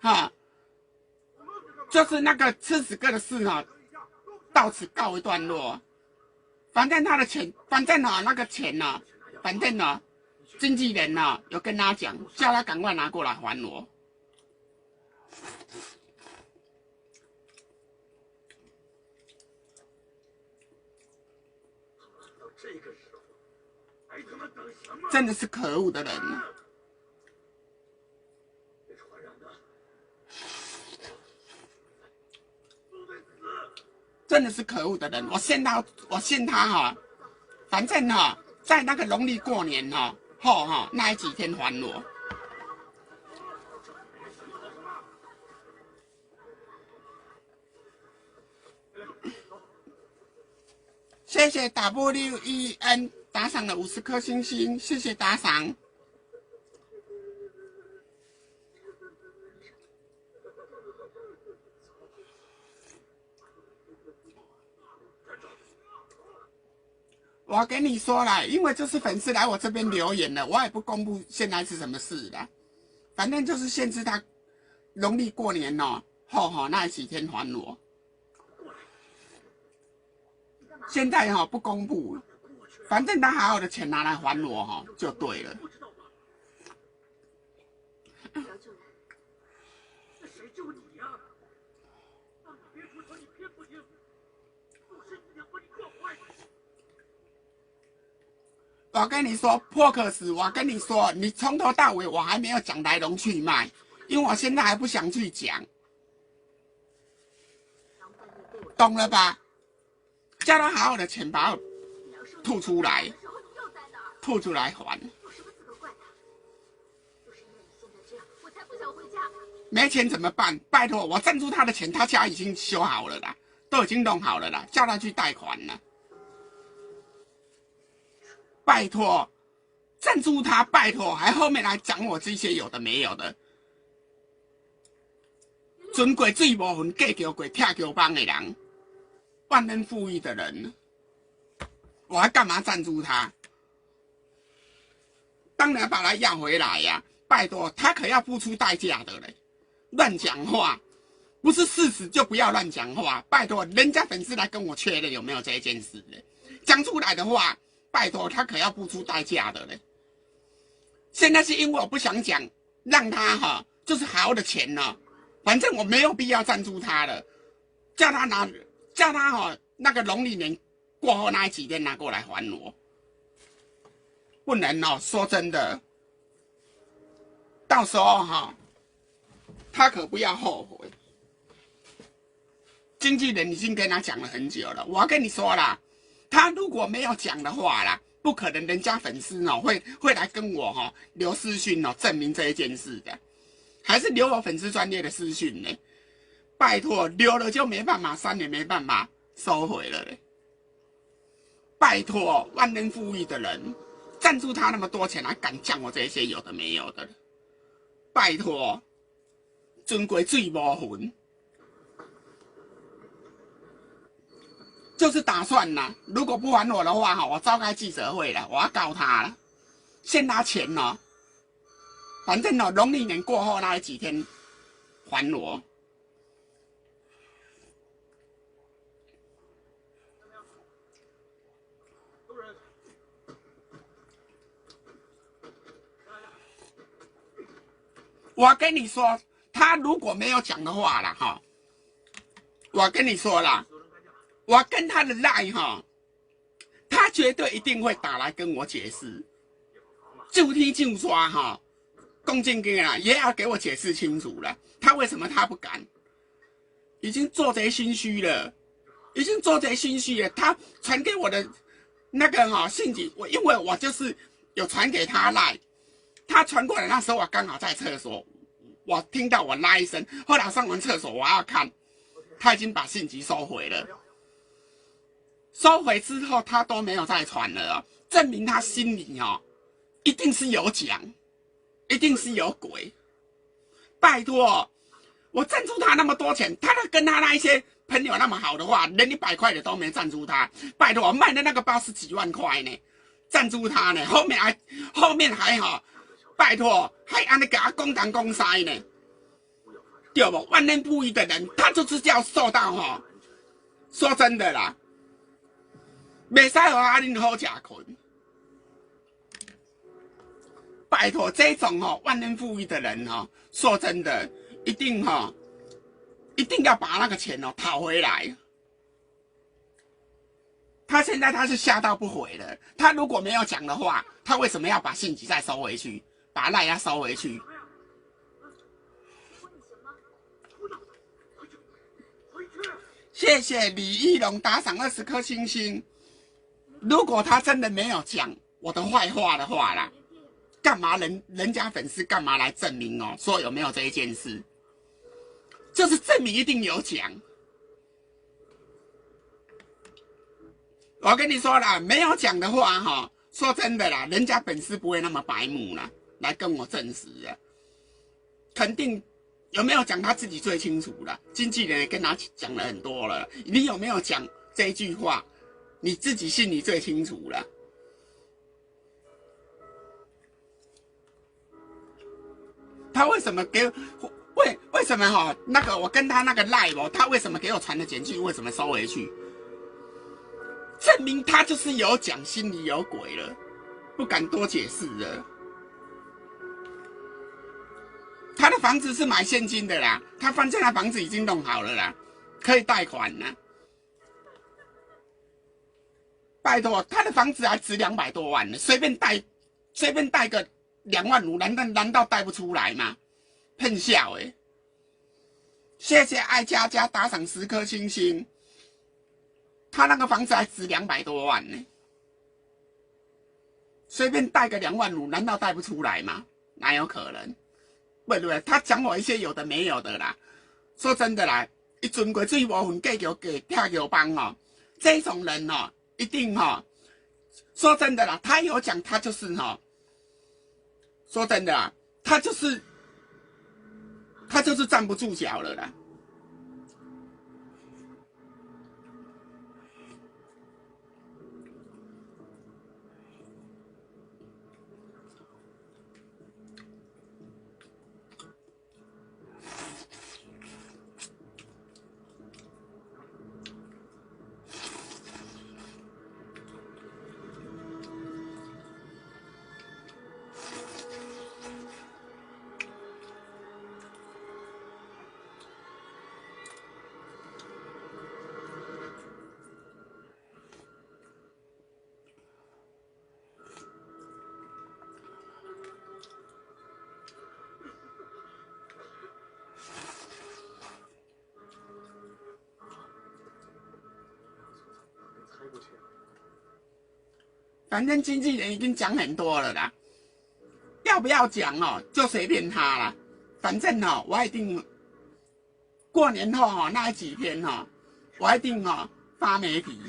哈，就是那个吃屎哥的事哈，到此告一段落。反正他的钱，反正那个钱呢，反正经纪人有跟他讲，叫他赶快拿过来还我。真的是可恶的人。真的是可恶的人，我限他反正在那个农历过年那几天还我。谢谢 WEN 打赏了50颗星星，谢谢打赏。我跟你说啦，因为这是粉丝来我这边留言了，我也不公布现在是什么事啦。反正就是限制他农历过年那几天还我。现在不公布，反正他好好的钱拿来还我就对了。我跟你说 ，Pox， 我跟你说，你从头到尾我还没有讲来龙去脉，因为我现在还不想去讲，懂了吧？叫他好好的钱把我吐出来，吐出来还。没钱怎么办？拜托，我赞助他的钱，他家已经修好了啦，都已经弄好了啦，叫他去贷款了。拜托，赞助他，拜托，还后面来讲我这些有的没有的，尊过水无份，嫁叫过拆叫帮的人，万能富裕的人，我还干嘛赞助他？当然把他要回来呀！拜托，他可要付出代价的嘞！乱讲话，不是事实就不要乱讲话。拜托，人家粉丝来跟我确认有没有这件事嘞，讲出来的话。拜托，他可要付出代价的嘞。现在是因为我不想讲，让他就是好好的钱反正我没有必要赞助他了，叫他那个农历年过后那几天拿过来还我，不能说真的，到时候他可不要后悔。经纪人已经跟他讲了很久了，我要跟你说啦。他如果没有讲的话啦，不可能人家粉丝会来跟我留私讯证明这一件事的，还是留我粉丝专业的私讯呢？拜托，留了就没办法删，也没办法收回了嘞。拜托，万能富裕的人赞助他那么多钱，还敢讲我这些有的没有的？拜托，尊贵水无份。就是打算啦，如果不还我的话我召开记者会了，我要告他了，限他钱反正农历年过后那几天还我。我跟你说，他如果没有讲的话啦我跟你说啦。我跟他的赖他绝对一定会打来跟我解释，就踢就抓龚建根也要给我解释清楚了，他为什么他不敢？已经做贼心虚了，他传给我的那个信息，因为我就是有传给他赖，他传过来那时候我刚好在厕所，我听到我拉一声，后来上完厕所我要看，他已经把信息收回了。收回之后，他都没有再传了证明他心里一定是有讲，一定是有鬼。拜托，我赞助他那么多钱，他跟他那一些朋友那么好的话，连100块的都没赞助他。拜托，我卖的那个包是几万块呢，赞助他呢，后面还拜托，还安尼给他公东公西呢。对不？万年不遇的人，他就是要受到哈。说真的啦，袂使互阿恁好食困。拜托，这种万年不遇的人说真的，一定要把那个钱讨回来。他现在他是吓到不回了。他如果没有讲的话，他为什么要把信息再收回去，把赖要收回去？谢谢李义龙打赏20颗星星。如果他真的没有讲我的坏话的话啦，干嘛人家粉丝干嘛来证明说有没有这一件事？就是证明一定有讲。我跟你说啦，没有讲的话说真的啦，人家粉丝不会那么白目啦，来跟我证实啊。肯定有没有讲他自己最清楚了，经纪人也跟他讲了很多了。你有没有讲这一句话，你自己心里最清楚了。他为什么给为什么那个我跟他那个 live 他为什么给我传的简讯为什么收回去？证明他就是有讲，心里有鬼了，不敢多解释了。他的房子是买现金的啦，他反正他房子已经弄好了啦，可以贷款啦。拜托，他的房子还值200多万呢，随便贷个2万5，难道贷不出来吗？骗笑欸！谢谢爱佳佳打赏10颗星星。他那个房子还值200多万呢，随便贷个2万5，难道贷不出来吗？哪有可能？不对，他讲我一些有的没有的啦。说真的啦，一尊过水无份计叫跳桥帮这种人一定说真的啦，他有讲他就是说真的啦，他就是站不住脚了啦。反正经纪人已经讲很多了啦，要不要讲就随便他啦。反正我一定过年后那几天我一定发媒体。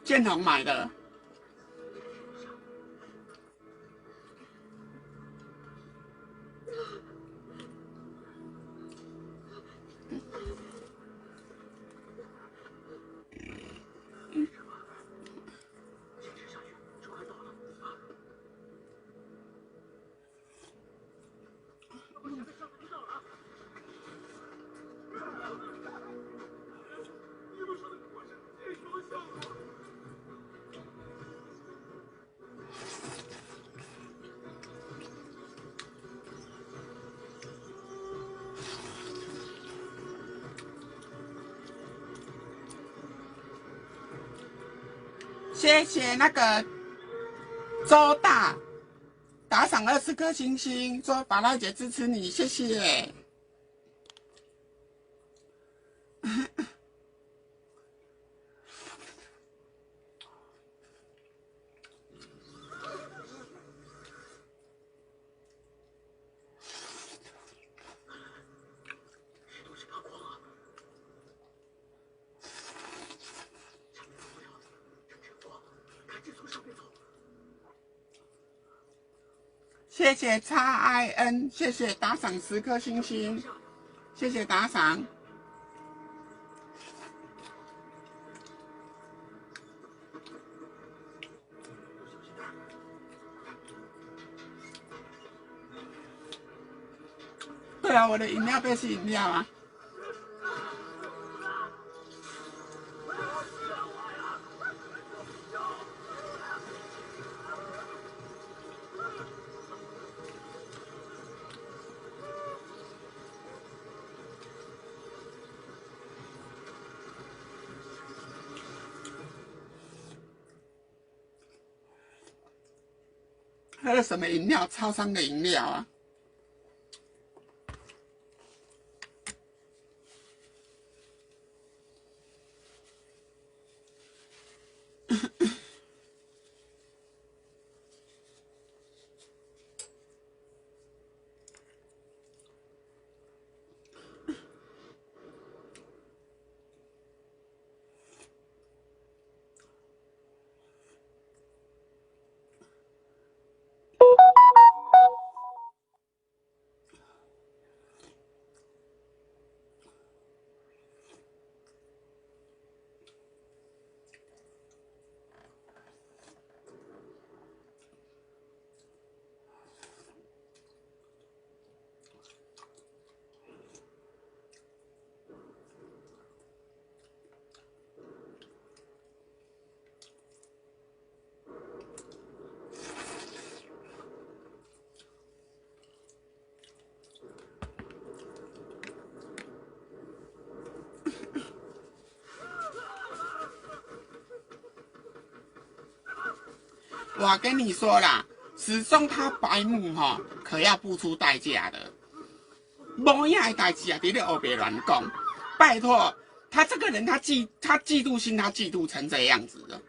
建宏买的。谢谢那个周大打赏20颗星星，说法拉姐支持你，谢谢。谢谢XIN， 谢谢打赏10颗星星，谢谢打赏。对啊，我的饮料杯是饮料啊。喝了什么饮料？超商的饮料啊。我跟你说啦，始终他白目哈，可要付出代价的。无影的代志啊，你咧后边乱讲。拜托，他这个人他嫉妒心，他嫉妒成这样子的，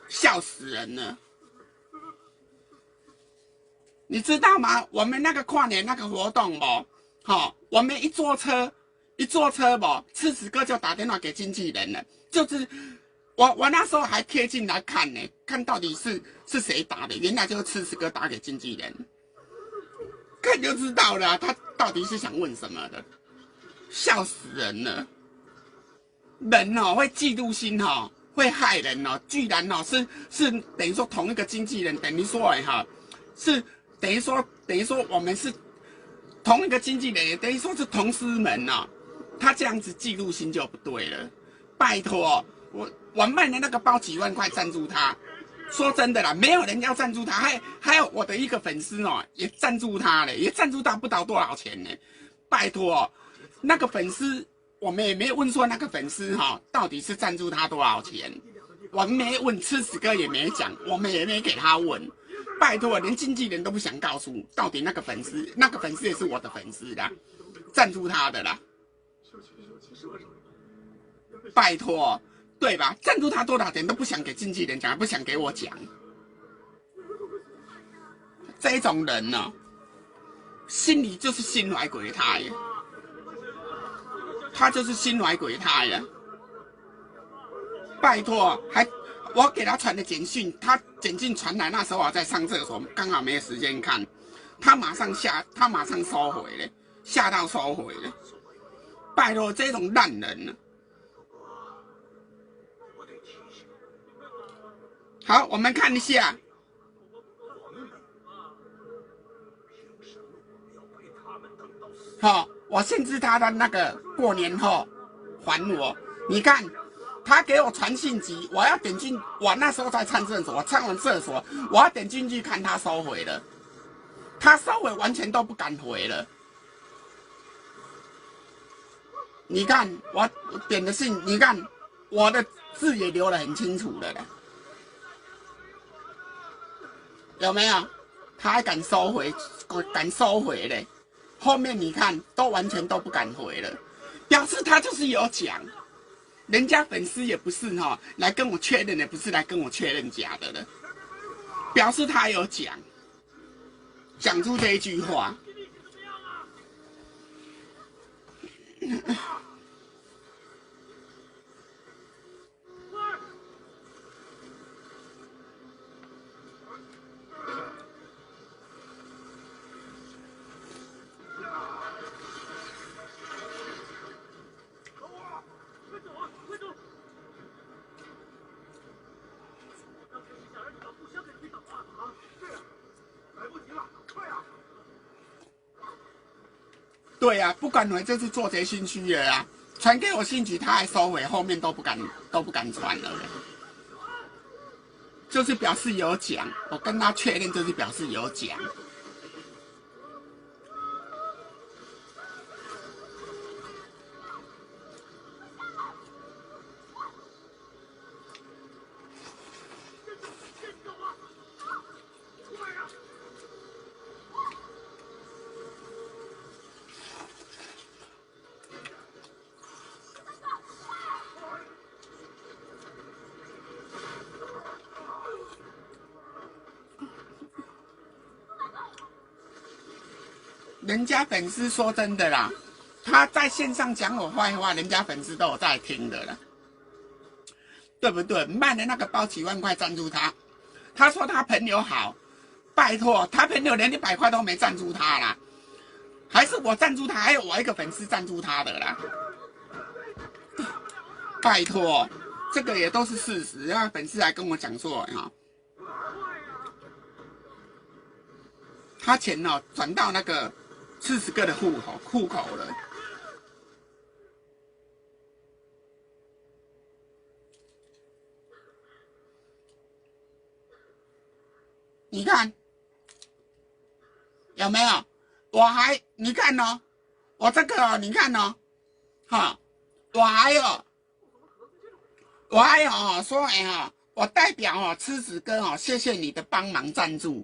笑死人了。你知道吗？我们那个跨年那个活动不，好，我们一坐车不，赤子哥就打电话给经纪人了，就是我那时候还贴进来看呢，看到底是谁打的，原来就是赤子哥打给经纪人，看就知道了啊，他到底是想问什么的，笑死人了。人哦会嫉妒心哦，会害人哦，居然哦是等于说同一个经纪人，等于说哈是。等于说我们是同一个经纪人，等于说是同师们哦。他这样子嫉妒心就不对了。拜托，我卖的那个包几万块赞助他，说真的啦，没有人要赞助他，还有我的一个粉丝哦，也赞助他了，也赞助到不到多少钱呢？拜托，那个粉丝我们也没问说那个粉丝哈到底是赞助他多少钱，我们没问，吃屎哥也没讲，我们也没给他问。拜托，连经纪人都不想告诉，到底那个粉丝也是我的粉丝啦，赞助他的啦。拜托，对吧？赞助他多少钱都不想给经纪人讲，不想给我讲。这种人呢，心里就是心怀鬼胎，他就是心怀鬼胎呀。拜托，我给他传的简讯，他简讯传来那时候我在上厕所，刚好没有时间看，他马上收回了，吓到收回了。拜托，这种烂人呢。好，我们看一下。好，我限制他的那个过年后还我。你看，他给我传信息，我要点进，我那时候在上厕所，我上完厕所，我要点进去看他收回了，他收回完全都不敢回了。你看我点的信，你看我的字也留得很清楚了嘞，有没有？他还敢收回，嘞。后面你看都完全都不敢回了，表示他就是有讲。人家粉丝也不是哈来跟我确认的，不是来跟我确认假的了，表示他有讲出这一句话。对啊，不敢回就是做贼心虚了啊！传给我信息，他还收回，后面都不敢传了。就是表示有讲，我跟他确认，就是表示有讲。人家粉丝说真的啦，他在线上讲我坏话，人家粉丝都有在听的啦，对不对？卖的那个包几万块赞助他，他说他朋友好，拜托，他朋友连100块都没赞助他啦，还是我赞助他，还有我一个粉丝赞助他的啦，拜托，这个也都是事实，让粉丝还跟我讲说哈，他钱哦转到那个40个的户口了。你看有没有？你看哦，我这个哦，你看哦，哈，我还有哦说哎哈，我代表哦吃子哥哦，谢谢你的帮忙赞助，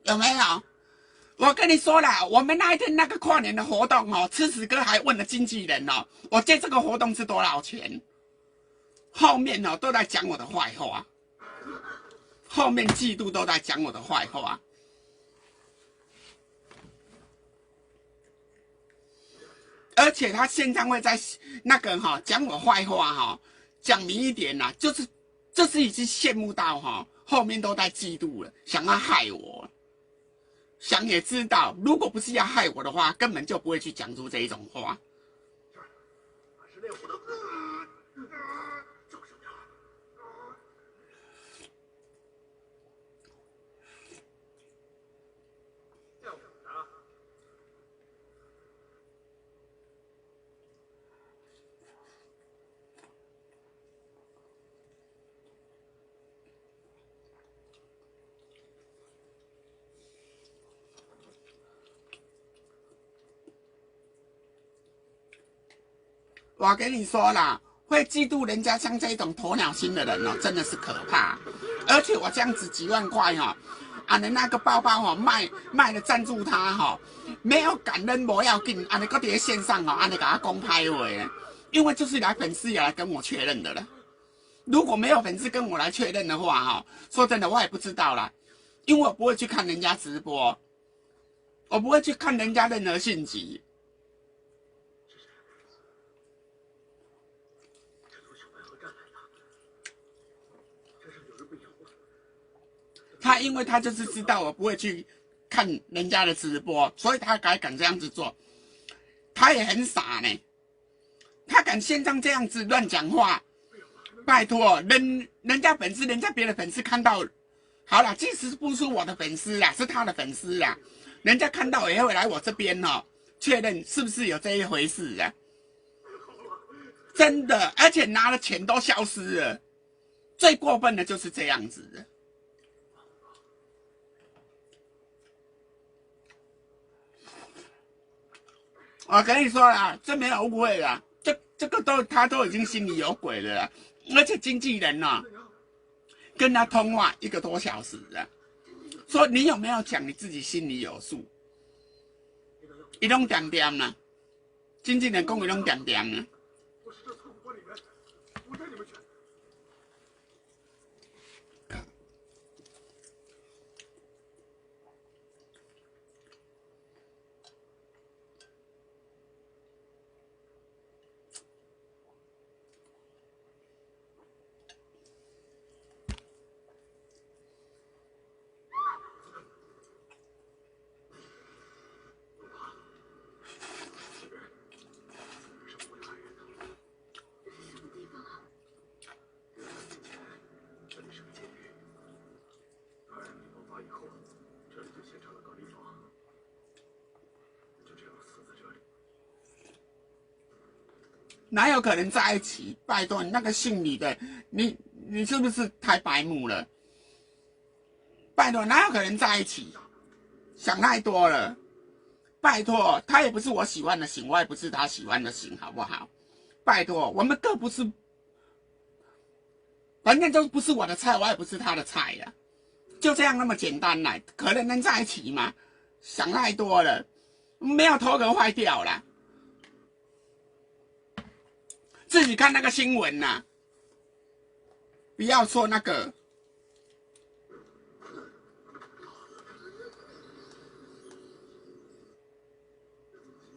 有没有？我跟你说了，我们那一天那个跨年的活动哦，吃子哥还问了经纪人哦，我借这个活动是多少钱？后面哦都在讲我的坏话，后面嫉妒都在讲我的坏话。而且他现在会在那个哈讲我坏话哈，讲明一点啦，就是已经羡慕到哈，后面都在嫉妒了，想要害我。想也知道，如果不是要害我的话，根本就不会去讲出这一种话。我跟你说啦，会嫉妒人家像这种鸵鸟心的人哦，真的是可怕。而且我这样子几万块哈，俺的那个包包哈卖了赞助他哈，没有感恩不要紧，俺的搁在线上哦，俺的给他公开话，因为就是来粉丝也来跟我确认的了。如果没有粉丝跟我来确认的话哈，说真的我也不知道啦，因为我不会去看人家直播，我不会去看人家任何信息。他因为他就是知道我不会去看人家的直播，所以他才敢这样子做。他也很傻呢，他敢线上这样子乱讲话。拜托，人家粉丝，人家别的粉丝看到，好啦，即使不是我的粉丝啦，是他的粉丝啦，人家看到也会来我这边哦，确认是不是有这一回事啊？真的，而且拿了钱都消失了，最过分的就是这样子的。我跟你说啦，这没有误会啦，这个他都已经心里有鬼了啦，而且经纪人呢、跟他通话1个多小时了，说你有没有讲你自己心里有数？一拢点点啦，经纪人讲一拢点点啦。哪有可能在一起？拜托，你那个姓李的，你是不是太白目了？拜托，哪有可能在一起？想太多了。拜托，他也不是我喜欢的型，我也不是他喜欢的型，好不好？拜托，我们各不是，反正都不是我的菜，我也不是他的菜呀，就这样那么简单啦，可能在一起吗？想太多了，没有头壳坏掉了。自己看那个新闻呐，不要说那个。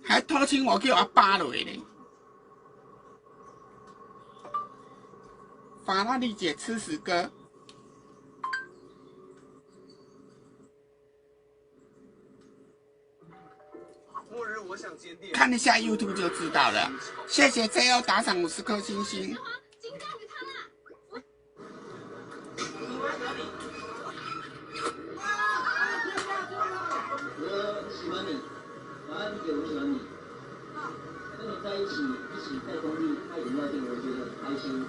还偷亲我叫我扒落嘞！法拉利姐吃屎哥，看一下 YouTube 就知道了。谢谢 JO 打赏50颗星星。姐，我喜欢你。跟你在一起在工地开饮料店，我觉得很开心，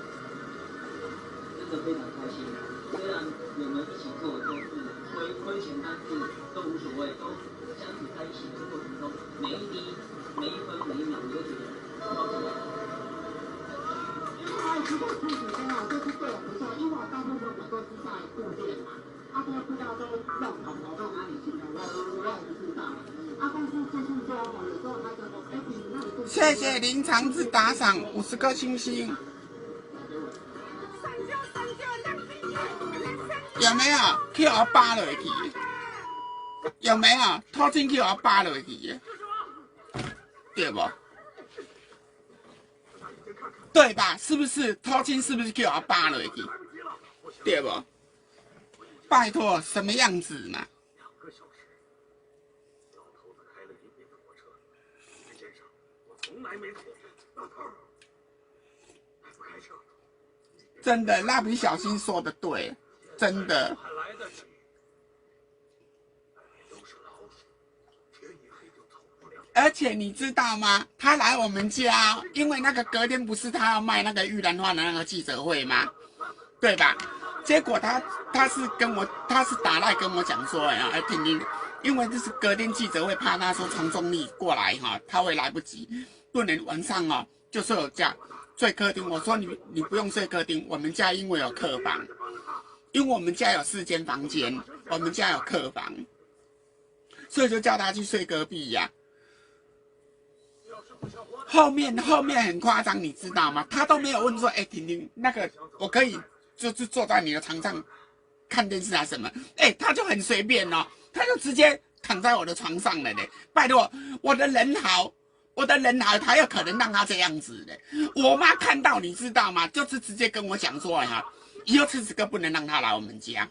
真的非常开心。虽然我们一起做都是亏钱，但是都无所谓，都相处在一起的过程中，每一滴、每一分、每一秒，我都觉得超级好。其实自己呢，就是对我不错，因为我大部分我都是在顾店嘛，他都知道都认同我到哪里去了，我也不知道。但是就是说，有时候他就说，你那里谢谢林长志打赏50颗星星。有没有叫我扒落去？有没有偷亲叫我扒落去？对不？对吧？是不是偷亲？是不是叫我扒落去？对不？拜托，什么样子嘛？真的，蜡笔小新说的对，真的。而且你知道吗？他来我们家，因为那个隔天不是他要卖那个玉兰花的那个记者会吗？对吧？结果他是打来跟我讲说，哎，婷婷，因为这是隔天记者会，怕他说从中立过来哈，他会来不及，不能晚上哦，就睡我家睡客厅。我说你不用睡客厅，我们家因为有客房，因为我们家有4间房间，我们家有客房，所以就叫他去睡隔壁呀。后面很夸张，你知道吗？他都没有问说，哎，婷婷，那个我可以就是坐在你的床上看电视啊什么？哎，他就很随便哦，他就直接躺在我的床上了嘞。拜托，我的人好，他有可能让他这样子的。我妈看到你知道吗？就是直接跟我讲说哈，以后吃屎哥不能让他来我们家。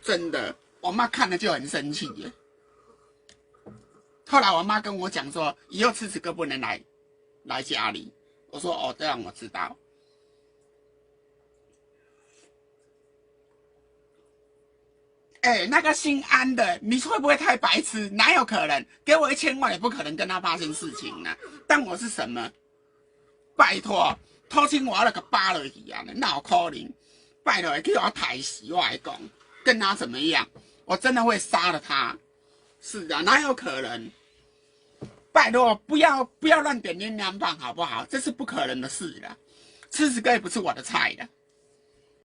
真的，我妈看了就很生气耶。后来我妈跟我讲说，以后吃屎哥不能来家里。我说哦，这样我知道。哎，那个姓安的，你会不会太白痴？哪有可能？给我1000万也不可能跟他发生事情呢。但我是什么？拜托，偷亲我那个扒落去啊！哪有可能？拜托，叫我抬死我来讲，跟他怎么样？我真的会杀了他。是啊，哪有可能？拜托，不要乱点鸳鸯棒好不好？这是不可能的事的。吃屎哥也不是我的菜的。